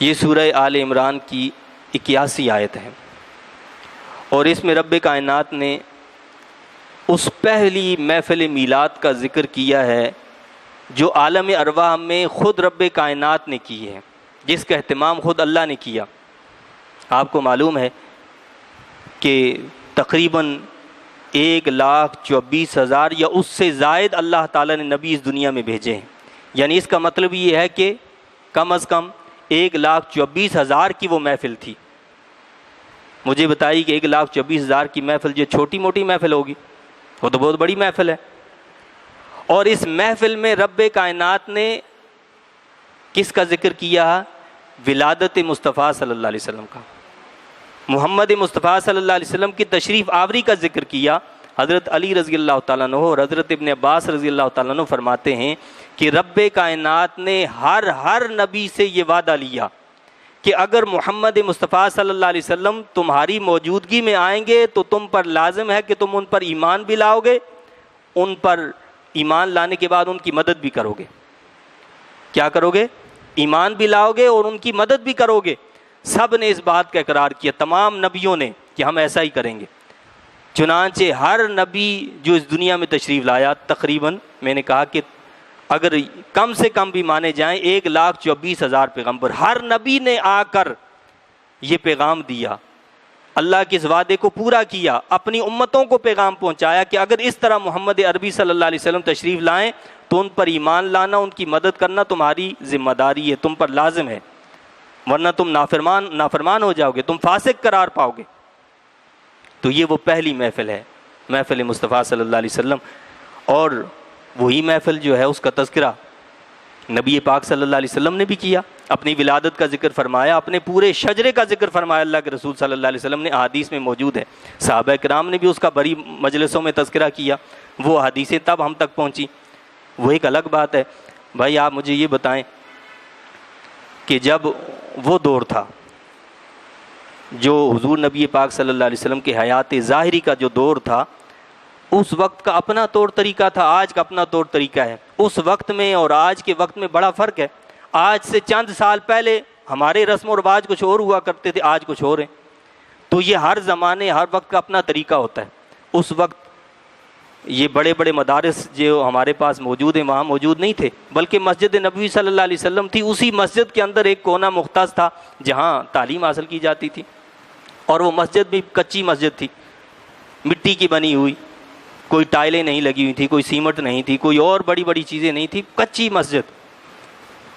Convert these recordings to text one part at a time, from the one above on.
یہ سورہ آل عمران کی 81 آیت ہے، اور اس میں رب کائنات نے اس پہلی محفل میلاد کا ذکر کیا ہے جو عالم ارواح میں خود رب کائنات نے کی ہے، جس کا اہتمام خود اللہ نے کیا۔ آپ کو معلوم ہے کہ تقریباً 1,24,000 یا اس سے زائد اللہ تعالیٰ نے نبی اس دنیا میں بھیجے ہیں، یعنی اس کا مطلب یہ ہے کہ کم از کم 1,24,000 کی وہ محفل تھی۔ مجھے بتائیے کہ 1,24,000 کی محفل جو چھوٹی موٹی محفل ہوگی، وہ تو بہت بڑی محفل ہے۔ اور اس محفل میں رب کائنات نے کس کا ذکر کیا؟ ولادت مصطفیٰ صلی اللہ علیہ وسلم کا، محمد مصطفیٰ صلی اللہ علیہ وسلم کی تشریف آوری کا ذکر کیا۔ حضرت علی رضی اللہ تعالیٰ عنہ اور حضرت ابن عباس رضی اللہ تعالیٰ عنہ فرماتے ہیں کہ رب کائنات نے ہر نبی سے یہ وعدہ لیا کہ اگر محمد مصطفیٰ صلی اللہ علیہ وسلم تمہاری موجودگی میں آئیں گے تو تم پر لازم ہے کہ تم ان پر ایمان بھی لاؤ گے، ان پر ایمان لانے کے بعد ان کی مدد بھی کرو گے۔ کیا کرو گے؟ ایمان بھی لاؤ گے اور ان کی مدد بھی کرو گے۔ سب نے اس بات کا اقرار کیا، تمام نبیوں نے، کہ ہم ایسا ہی کریں گے۔ چنانچہ ہر نبی جو اس دنیا میں تشریف لایا، تقریباً میں نے کہا کہ اگر کم سے کم بھی مانے جائیں 1,24,000 پیغمبر، ہر نبی نے آ کر یہ پیغام دیا، اللہ کے اس وعدے کو پورا کیا، اپنی امتوں کو پیغام پہنچایا کہ اگر اس طرح محمد عربی صلی اللہ علیہ وسلم تشریف لائیں تو ان پر ایمان لانا، ان کی مدد کرنا تمہاری ذمہ داری ہے، تم پر لازم ہے، ورنہ تم نافرمان ہو جاؤ گے، تم فاسق قرار پاؤ گے۔ تو یہ وہ پہلی محفل ہے، محفل مصطفیٰ صلی اللہ علیہ وسلم، اور وہی محفل جو ہے اس کا تذکرہ نبی پاک صلی اللہ علیہ وسلم نے بھی کیا، اپنی ولادت کا ذکر فرمایا، اپنے پورے شجرے کا ذکر فرمایا، اللہ کے رسول صلی اللہ علیہ وسلم نے، احادیث میں موجود ہے۔ صحابہ کرام نے بھی اس کا بڑی مجلسوں میں تذکرہ کیا، وہ حدیثیں تب ہم تک پہنچی، وہ ایک الگ بات ہے۔ بھائی آپ مجھے یہ بتائیں کہ جب وہ دور تھا جو حضور نبی پاک صلی اللہ علیہ وسلم کے حیات ظاہری کا جو دور تھا، اس وقت کا اپنا طور طریقہ تھا، آج کا اپنا طور طریقہ ہے۔ اس وقت میں اور آج کے وقت میں بڑا فرق ہے۔ آج سے چند سال پہلے ہمارے رسم و رواج کچھ اور ہوا کرتے تھے، آج کچھ اور ہیں۔ تو یہ ہر زمانے ہر وقت کا اپنا طریقہ ہوتا ہے۔ اس وقت یہ بڑے بڑے مدارس جو ہمارے پاس موجود ہیں وہاں موجود نہیں تھے، بلکہ مسجد نبوی صلی اللہ علیہ وسلم تھی، اسی مسجد کے اندر ایک کونا مختص تھا جہاں تعلیم حاصل کی جاتی تھی، اور وہ مسجد بھی کچی مسجد تھی، مٹی کی بنی ہوئی، کوئی ٹائلیں نہیں لگی ہوئی تھی، کوئی سیمنٹ نہیں تھی، کوئی اور بڑی بڑی چیزیں نہیں تھی، کچی مسجد،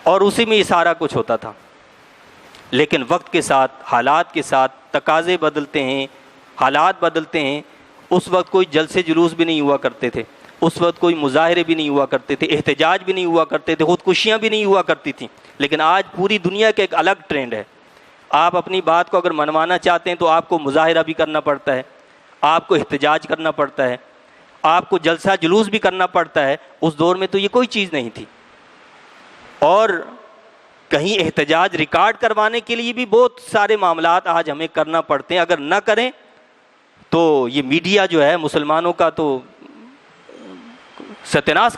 اور اسی میں یہ سارا کچھ ہوتا تھا۔ لیکن وقت کے ساتھ، حالات کے ساتھ تقاضے بدلتے ہیں، حالات بدلتے ہیں۔ اس وقت کوئی جلسے جلوس بھی نہیں ہوا کرتے تھے، اس وقت کوئی مظاہرے بھی نہیں ہوا کرتے تھے، احتجاج بھی نہیں ہوا کرتے تھے، خودکشیاں بھی نہیں ہوا کرتی تھیں۔ لیکن آج پوری دنیا کا ایک الگ ٹرینڈ ہے۔ آپ اپنی بات کو اگر منوانا چاہتے ہیں تو آپ کو مظاہرہ بھی کرنا پڑتا ہے، آپ کو احتجاج کرنا پڑتا ہے، آپ کو جلسہ جلوس بھی کرنا پڑتا ہے۔ اس دور میں تو یہ کوئی چیز نہیں تھی، اور کہیں احتجاج ریکارڈ کروانے کے لیے بھی بہت سارے معاملات آج ہمیں کرنا پڑتے ہیں۔ اگر نہ کریں تو یہ میڈیا جو ہے مسلمانوں کا تو ستیہ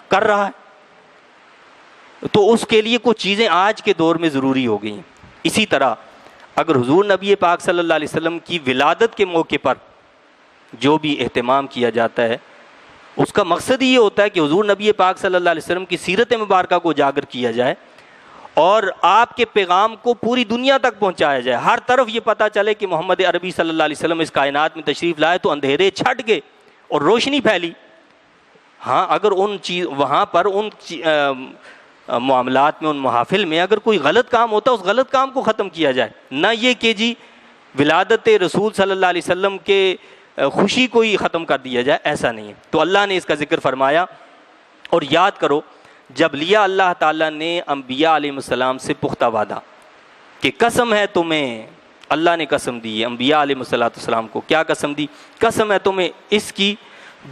کر رہا ہے۔ تو اس کے لیے کچھ چیزیں آج کے دور میں ضروری ہو گئی ہیں۔ اسی طرح اگر حضور نبی پاک صلی اللہ علیہ وسلم کی ولادت کے موقع پر جو بھی اہتمام کیا جاتا ہے، اس کا مقصد یہ ہوتا ہے کہ حضور نبی پاک صلی اللہ علیہ وسلم کی سیرت مبارکہ کو اجاگر کیا جائے اور آپ کے پیغام کو پوری دنیا تک پہنچایا جائے، ہر طرف یہ پتہ چلے کہ محمد عربی صلی اللہ علیہ وسلم اس کائنات میں تشریف لائے تو اندھیرے چھٹ گئے اور روشنی پھیلی۔ ہاں، اگر وہاں پر ان معاملات میں، ان محافل میں اگر کوئی غلط کام ہوتا ہے، اس غلط کام کو ختم کیا جائے، نہ یہ کہ جی ولادت رسول صلی اللہ علیہ وسلم کے خوشی کو ہی ختم کر دیا جائے، ایسا نہیں ہے۔ تو اللہ نے اس کا ذکر فرمایا، اور یاد کرو جب لیا اللہ تعالیٰ نے انبیاء علیہ السلام سے پختہ وعدہ کہ قسم ہے تمہیں، اللہ نے قسم دی ہے انبیاء علیہ السلام کو، کیا قسم دی؟ قسم ہے تمہیں اس کی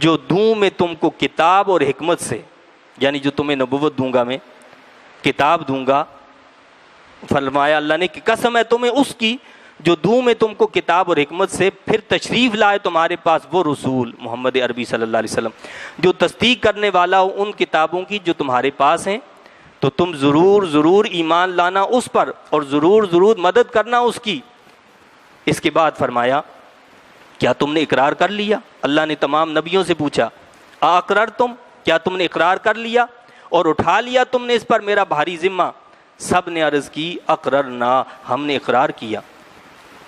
جو دوں میں تم کو کتاب اور حکمت سے، یعنی جو تمہیں نبوت دوں گا، میں کتاب دوں گا، فرمایا اللہ نے کہ قسم ہے تمہیں اس کی جو دوں میں تم کو کتاب اور حکمت سے، پھر تشریف لائے تمہارے پاس وہ رسول محمد عربی صلی اللہ علیہ وسلم جو تصدیق کرنے والا ہو ان کتابوں کی جو تمہارے پاس ہیں، تو تم ضرور ضرور ایمان لانا اس پر اور ضرور ضرور مدد کرنا اس کی۔ اس کے بعد فرمایا کیا تم نے اقرار کر لیا؟ اللہ نے تمام نبیوں سے پوچھا اقررتم، کیا تم نے اقرار کر لیا اور اٹھا لیا تم نے اس پر میرا بھاری ذمہ؟ سب نے عرض کی اقررنا، ہم نے اقرار کیا۔